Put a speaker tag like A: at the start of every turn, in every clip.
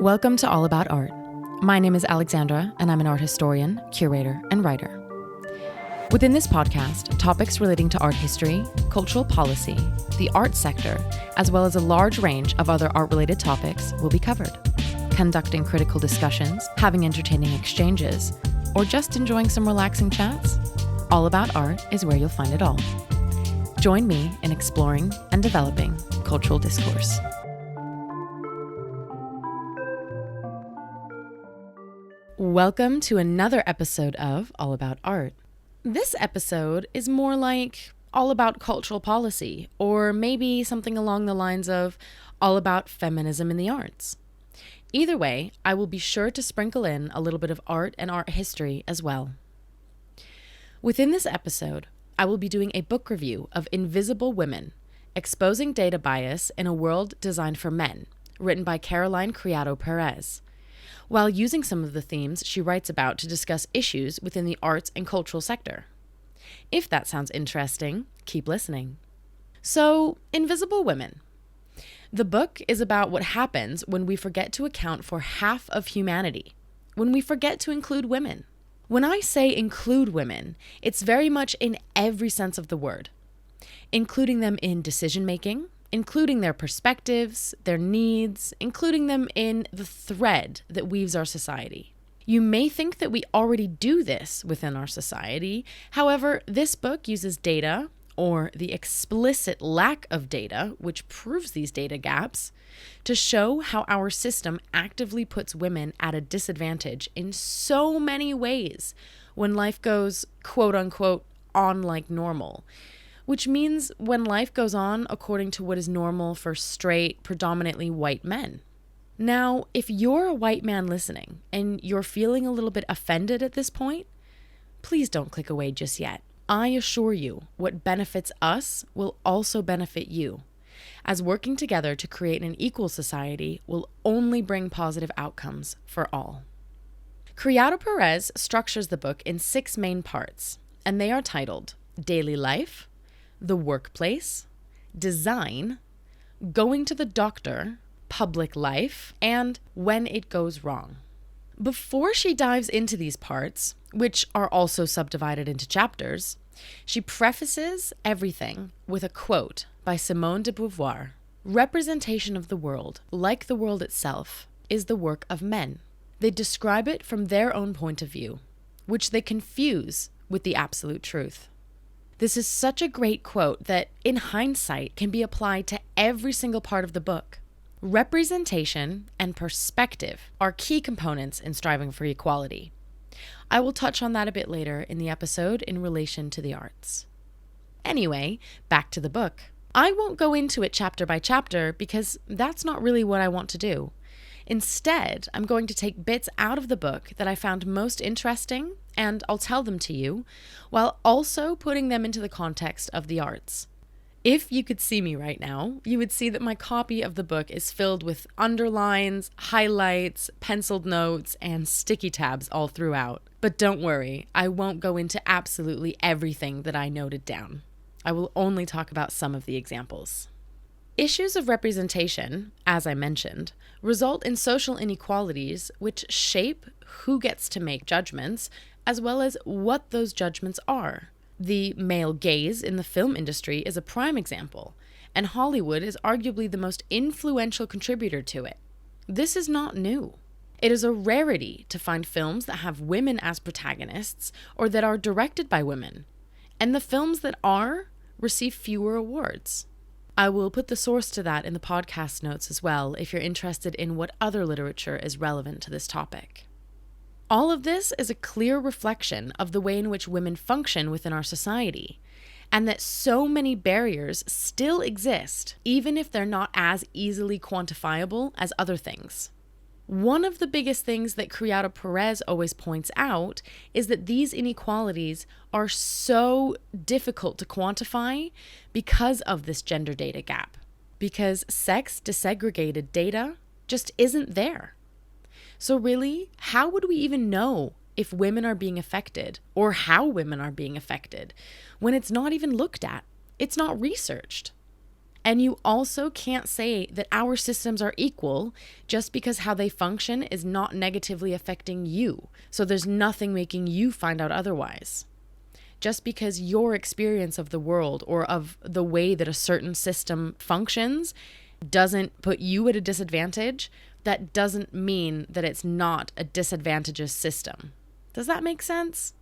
A: Welcome to All About Art. My name is Alexandra, and I'm an art historian, curator, and writer. Within this podcast, topics relating to art history, cultural policy, the art sector, as well as a large range of other art-related topics will be covered. Conducting critical discussions, having entertaining exchanges, or just enjoying some relaxing chats, All About Art is where you'll find it all. Join me in exploring and developing cultural discourse. Welcome to another episode of All About Art. This episode is more like all about cultural policy, or maybe something along the lines of all about feminism in the arts. Either way, I will be sure to sprinkle in a little bit of art and art history as well. Within this episode, I will be doing a book review of Invisible Women, Exposing Data Bias in a World Designed for Men, written by Caroline Criado-Perez, while using some of the themes she writes about to discuss issues within the arts and cultural sector. If that sounds interesting, keep listening. So, Invisible Women. The book is about what happens when we forget to account for half of humanity, when we forget to include women. When I say include women, it's very much in every sense of the word, including them in decision-making, including their perspectives, their needs, including them in the thread that weaves our society. You may think that we already do this within our society. However, this book uses data, or the explicit lack of data, which proves these data gaps, to show how our system actively puts women at a disadvantage in so many ways when life goes, quote unquote, on like normal. Which means when life goes on according to what is normal for straight, predominantly white men. Now, if you're a white man listening and you're feeling a little bit offended at this point, please don't click away just yet. I assure you, what benefits us will also benefit you, as working together to create an equal society will only bring positive outcomes for all. Criado-Perez structures the book in 6 main parts, and they are titled Daily Life, The Workplace, Design, Going to the Doctor, Public Life, and When It Goes Wrong. Before she dives into these parts, which are also subdivided into chapters, she prefaces everything with a quote by Simone de Beauvoir. Representation of the world, like the world itself, is the work of men. They describe it from their own point of view, which they confuse with the absolute truth. This is such a great quote that, in hindsight, can be applied to every single part of the book. Representation and perspective are key components in striving for equality. I will touch on that a bit later in the episode in relation to the arts. Anyway, back to the book. I won't go into it chapter by chapter because that's not really what I want to do. Instead, I'm going to take bits out of the book that I found most interesting, and I'll tell them to you, while also putting them into the context of the arts. If you could see me right now, you would see that my copy of the book is filled with underlines, highlights, penciled notes, and sticky tabs all throughout. But don't worry, I won't go into absolutely everything that I noted down. I will only talk about some of the examples. Issues of representation, as I mentioned, result in social inequalities which shape who gets to make judgments, as well as what those judgments are. The male gaze in the film industry is a prime example, and Hollywood is arguably the most influential contributor to it. This is not new. It is a rarity to find films that have women as protagonists or that are directed by women, and the films that are receive fewer awards. I will put the source to that in the podcast notes as well if you're interested in what other literature is relevant to this topic. All of this is a clear reflection of the way in which women function within our society, and that so many barriers still exist, even if they're not as easily quantifiable as other things. One of the biggest things that Criado-Perez always points out is that these inequalities are so difficult to quantify because of this gender data gap, because sex desegregated data just isn't there. So really, how would we even know if women are being affected or how women are being affected when it's not even looked at? It's not researched. And you also can't say that our systems are equal just because how they function is not negatively affecting you. So there's nothing making you find out otherwise. Just because your experience of the world or of the way that a certain system functions doesn't put you at a disadvantage, that doesn't mean that it's not a disadvantageous system. Does that make sense?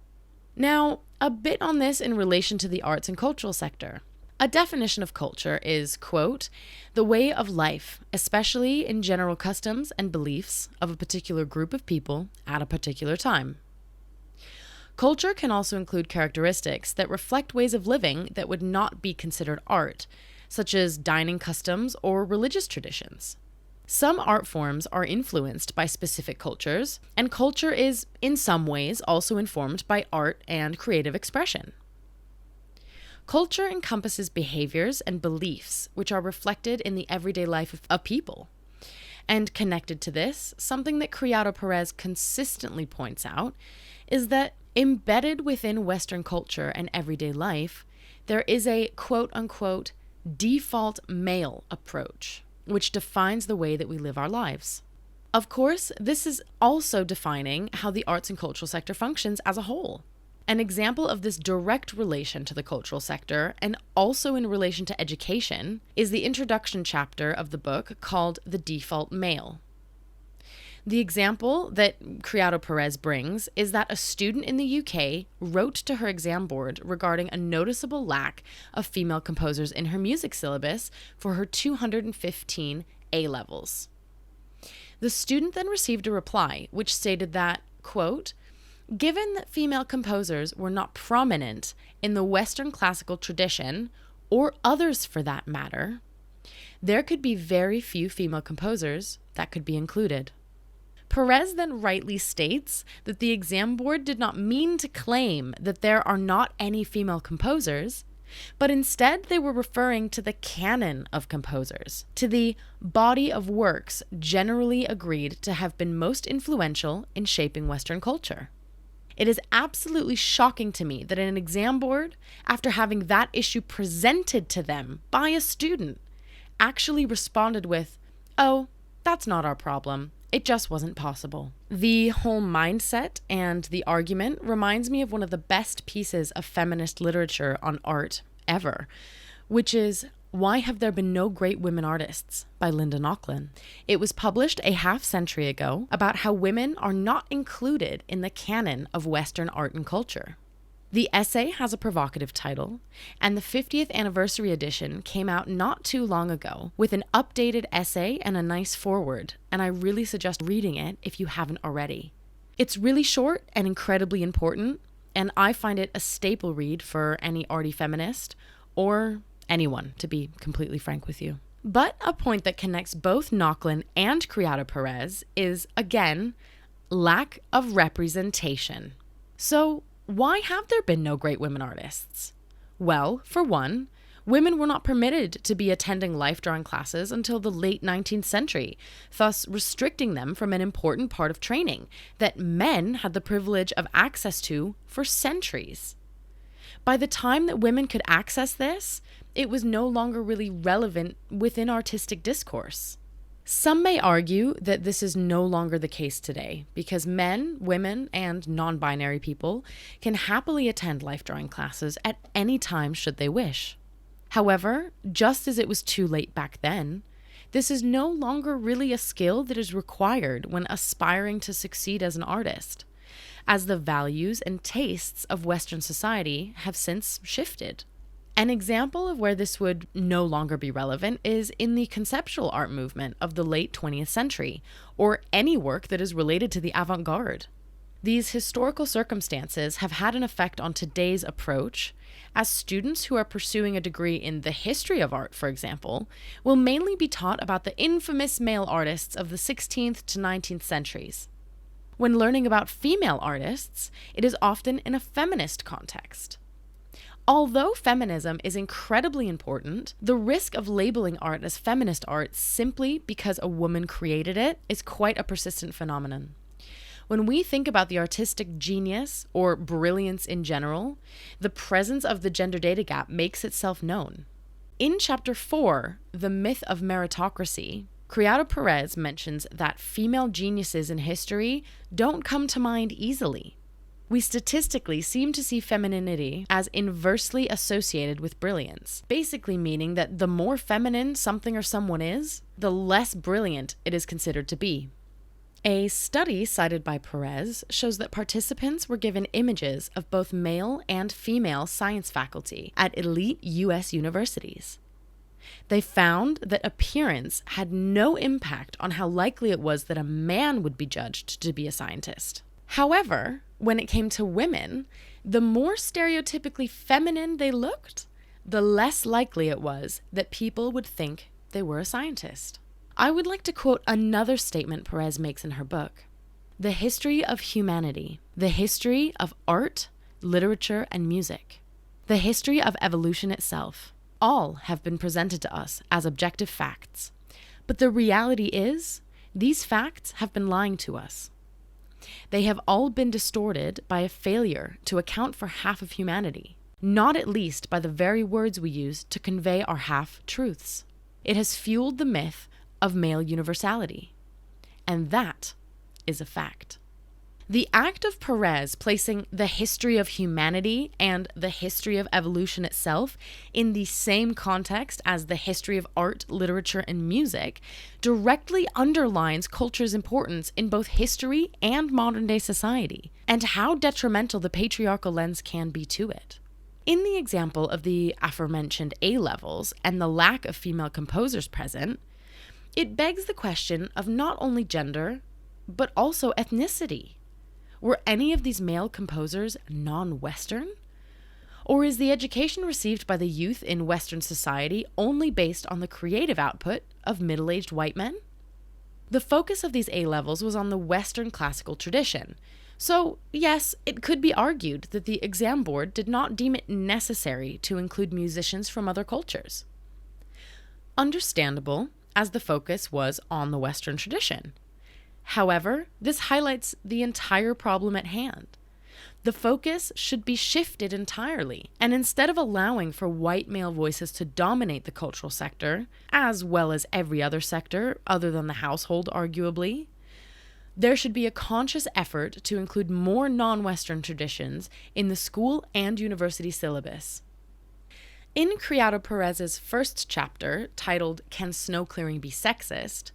A: Now, a bit on this in relation to the arts and cultural sector. A definition of culture is, quote, the way of life, especially in general customs and beliefs of a particular group of people at a particular time. Culture can also include characteristics that reflect ways of living that would not be considered art, such as dining customs or religious traditions. Some art forms are influenced by specific cultures, and culture is, in some ways, also informed by art and creative expression. Culture encompasses behaviors and beliefs which are reflected in the everyday life of people. And connected to this, something that Criado-Perez consistently points out is that embedded within Western culture and everyday life, there is a quote-unquote default male approach, which defines the way that we live our lives. Of course, this is also defining how the arts and cultural sector functions as a whole. An example of this direct relation to the cultural sector, and also in relation to education, is the introduction chapter of the book called The Default Male. The example that Criado-Perez brings is that a student in the UK wrote to her exam board regarding a noticeable lack of female composers in her music syllabus for her 215 A-levels. The student then received a reply which stated that, quote, given that female composers were not prominent in the Western classical tradition, or others for that matter, there could be very few female composers that could be included. Perez then rightly states that the exam board did not mean to claim that there are not any female composers, but instead they were referring to the canon of composers, to the body of works generally agreed to have been most influential in shaping Western culture. It is absolutely shocking to me that an exam board, after having that issue presented to them by a student, actually responded with, "Oh, that's not our problem. It just wasn't possible." The whole mindset and the argument reminds me of one of the best pieces of feminist literature on art ever, which is Why Have There Been No Great Women Artists by Linda Nochlin. It was published a half-century ago about how women are not included in the canon of Western art and culture. The essay has a provocative title, and the 50th anniversary edition came out not too long ago with an updated essay and a nice foreword, and I really suggest reading it if you haven't already. It's really short and incredibly important, and I find it a staple read for any arty feminist, or anyone, to be completely frank with you. But a point that connects both Nochlin and Criado-Perez is, again, lack of representation. So, why have there been no great women artists? Well, for one, women were not permitted to be attending life drawing classes until the late 19th century, thus restricting them from an important part of training that men had the privilege of access to for centuries. By the time that women could access this, it was no longer really relevant within artistic discourse. Some may argue that this is no longer the case today because men, women, and non-binary people can happily attend life drawing classes at any time should they wish. However, just as it was too late back then, this is no longer really a skill that is required when aspiring to succeed as an artist, as the values and tastes of Western society have since shifted. An example of where this would no longer be relevant is in the conceptual art movement of the late 20th century, or any work that is related to the avant-garde. These historical circumstances have had an effect on today's approach, as students who are pursuing a degree in the history of art, for example, will mainly be taught about the infamous male artists of the 16th to 19th centuries. When learning about female artists, it is often in a feminist context. Although feminism is incredibly important, the risk of labeling art as feminist art simply because a woman created it is quite a persistent phenomenon. When we think about the artistic genius or brilliance in general, the presence of the gender data gap makes itself known. In Chapter 4, The Myth of Meritocracy, Criado-Perez mentions that female geniuses in history don't come to mind easily. We statistically seem to see femininity as inversely associated with brilliance, basically meaning that the more feminine something or someone is, the less brilliant it is considered to be. A study cited by Perez shows that participants were given images of both male and female science faculty at elite U.S. universities. They found that appearance had no impact on how likely it was that a man would be judged to be a scientist. However, when it came to women, the more stereotypically feminine they looked, the less likely it was that people would think they were a scientist. I would like to quote another statement Perez makes in her book. The history of humanity, the history of art, literature, and music, the history of evolution itself, all have been presented to us as objective facts. But the reality is, these facts have been lying to us. They have all been distorted by a failure to account for half of humanity, not at least by the very words we use to convey our half-truths. It has fueled the myth of male universality. And that is a fact. The act of Perez placing the history of humanity and the history of evolution itself in the same context as the history of art, literature, and music directly underlines culture's importance in both history and modern-day society, and how detrimental the patriarchal lens can be to it. In the example of the aforementioned A-levels and the lack of female composers present, it begs the question of not only gender, but also ethnicity. Were any of these male composers non-Western? Or is the education received by the youth in Western society only based on the creative output of middle-aged white men? The focus of these A-levels was on the Western classical tradition. So, yes, it could be argued that the exam board did not deem it necessary to include musicians from other cultures. Understandable, as the focus was on the Western tradition. However, this highlights the entire problem at hand. The focus should be shifted entirely, and instead of allowing for white male voices to dominate the cultural sector, as well as every other sector other than the household arguably, there should be a conscious effort to include more non-Western traditions in the school and university syllabus. In Criado-Perez's first chapter, titled Can Snow Clearing Be Sexist?,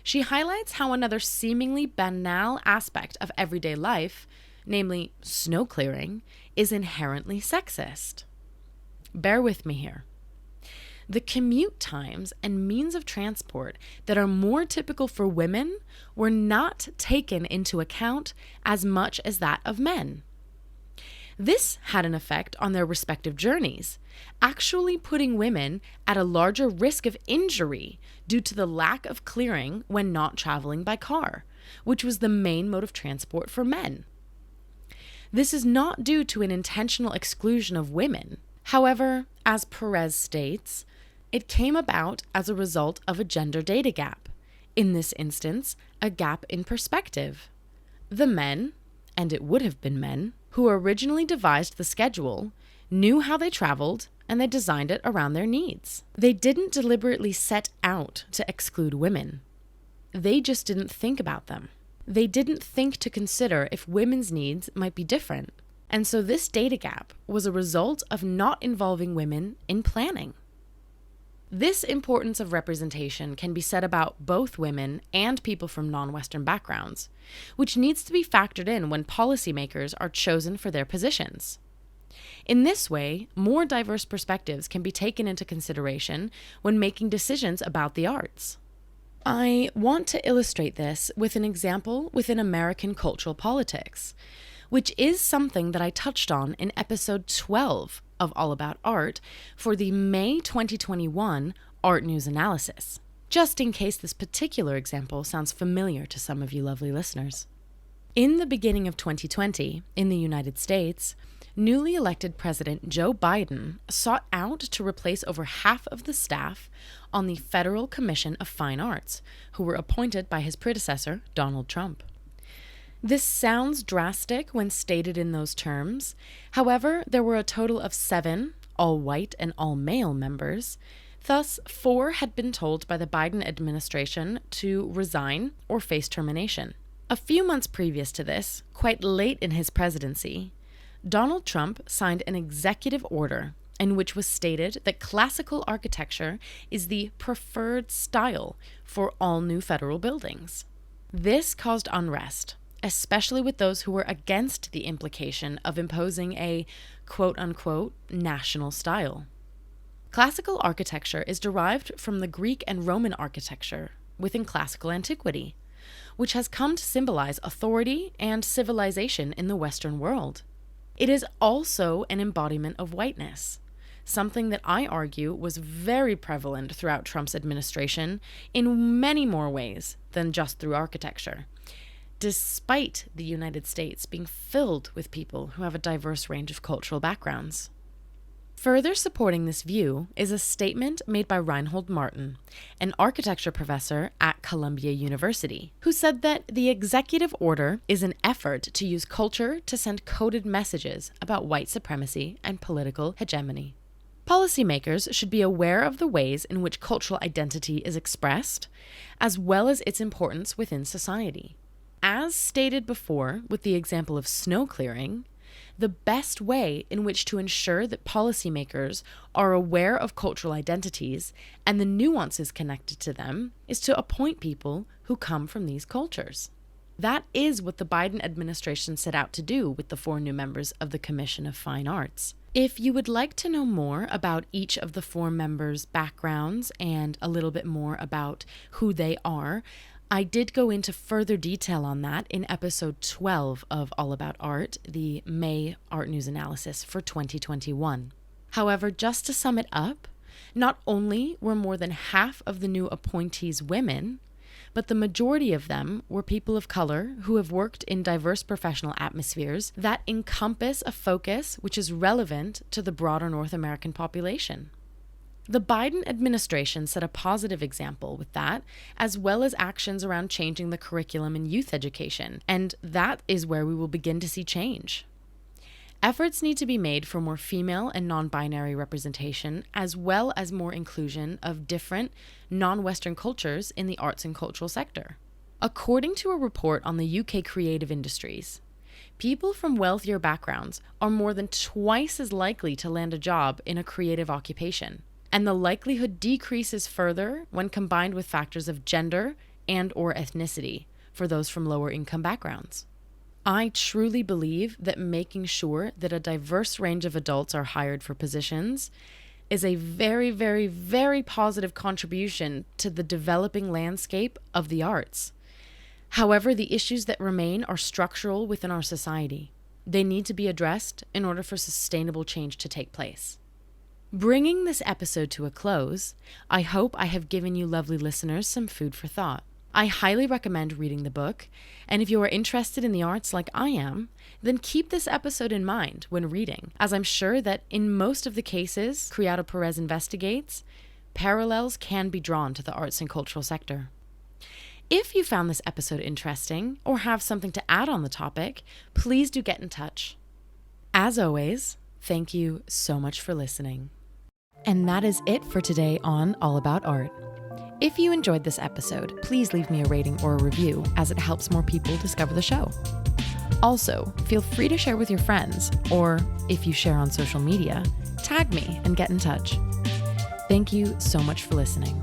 A: she highlights how another seemingly banal aspect of everyday life, namely snow clearing, is inherently sexist. Bear with me here. The commute times and means of transport that are more typical for women were not taken into account as much as that of men. This had an effect on their respective journeys, actually putting women at a larger risk of injury due to the lack of clearing when not traveling by car, which was the main mode of transport for men. This is not due to an intentional exclusion of women. However, as Perez states, it came about as a result of a gender data gap. In this instance, a gap in perspective. The men, and it would have been men, who originally devised the schedule, knew how they traveled, and they designed it around their needs. They didn't deliberately set out to exclude women. They just didn't think about them. They didn't think to consider if women's needs might be different. And so this data gap was a result of not involving women in planning. This importance of representation can be said about both women and people from non-Western backgrounds, which needs to be factored in when policymakers are chosen for their positions. In this way, more diverse perspectives can be taken into consideration when making decisions about the arts. I want to illustrate this with an example within American cultural politics, which is something that I touched on in episode 12 of All About Art for the May 2021 Art News Analysis, just in case this particular example sounds familiar to some of you lovely listeners. In the beginning of 2020, in the United States, newly elected President Joe Biden sought out to replace over half of the staff on the Federal Commission of Fine Arts, who were appointed by his predecessor, Donald Trump. This sounds drastic when stated in those terms. However, there were a total of 7, all white and all male members. Thus, 4 had been told by the Biden administration to resign or face termination. A few months previous to this, quite late in his presidency, Donald Trump signed an executive order in which was stated that classical architecture is the preferred style for all new federal buildings. This caused unrest, especially with those who were against the implication of imposing a quote-unquote national style. Classical architecture is derived from the Greek and Roman architecture within classical antiquity, which has come to symbolize authority and civilization in the Western world. It is also an embodiment of whiteness, something that I argue was very prevalent throughout Trump's administration in many more ways than just through architecture, despite the United States being filled with people who have a diverse range of cultural backgrounds. Further supporting this view is a statement made by Reinhold Martin, an architecture professor at Columbia University, who said that the executive order is an effort to use culture to send coded messages about white supremacy and political hegemony. Policymakers should be aware of the ways in which cultural identity is expressed, as well as its importance within society. As stated before with the example of snow clearing, the best way in which to ensure that policymakers are aware of cultural identities and the nuances connected to them is to appoint people who come from these cultures. That is what the Biden administration set out to do with the 4 new members of the Commission of Fine Arts. If you would like to know more about each of the 4 members' backgrounds and a little bit more about who they are, I did go into further detail on that in episode 12 of All About Art, the May Art News Analysis for 2021. However, just to sum it up, not only were more than half of the new appointees women, but the majority of them were people of color who have worked in diverse professional atmospheres that encompass a focus which is relevant to the broader North American population. The Biden administration set a positive example with that, as well as actions around changing the curriculum in youth education, and that is where we will begin to see change. Efforts need to be made for more female and non-binary representation, as well as more inclusion of different non-Western cultures in the arts and cultural sector. According to a report on the UK creative industries, people from wealthier backgrounds are more than twice as likely to land a job in a creative occupation, and the likelihood decreases further when combined with factors of gender and/or ethnicity for those from lower income backgrounds. I truly believe that making sure that a diverse range of adults are hired for positions is a very, very, very positive contribution to the developing landscape of the arts. However, the issues that remain are structural within our society. They need to be addressed in order for sustainable change to take place. Bringing this episode to a close, I hope I have given you lovely listeners some food for thought. I highly recommend reading the book, and if you are interested in the arts like I am, then keep this episode in mind when reading, as I'm sure that in most of the cases Criado-Perez investigates, parallels can be drawn to the arts and cultural sector. If you found this episode interesting or have something to add on the topic, please do get in touch. As always, thank you so much for listening. And that is it for today on All About Art. If you enjoyed this episode, please leave me a rating or a review, as it helps more people discover the show. Also, feel free to share with your friends, or if you share on social media, tag me and get in touch. Thank you so much for listening.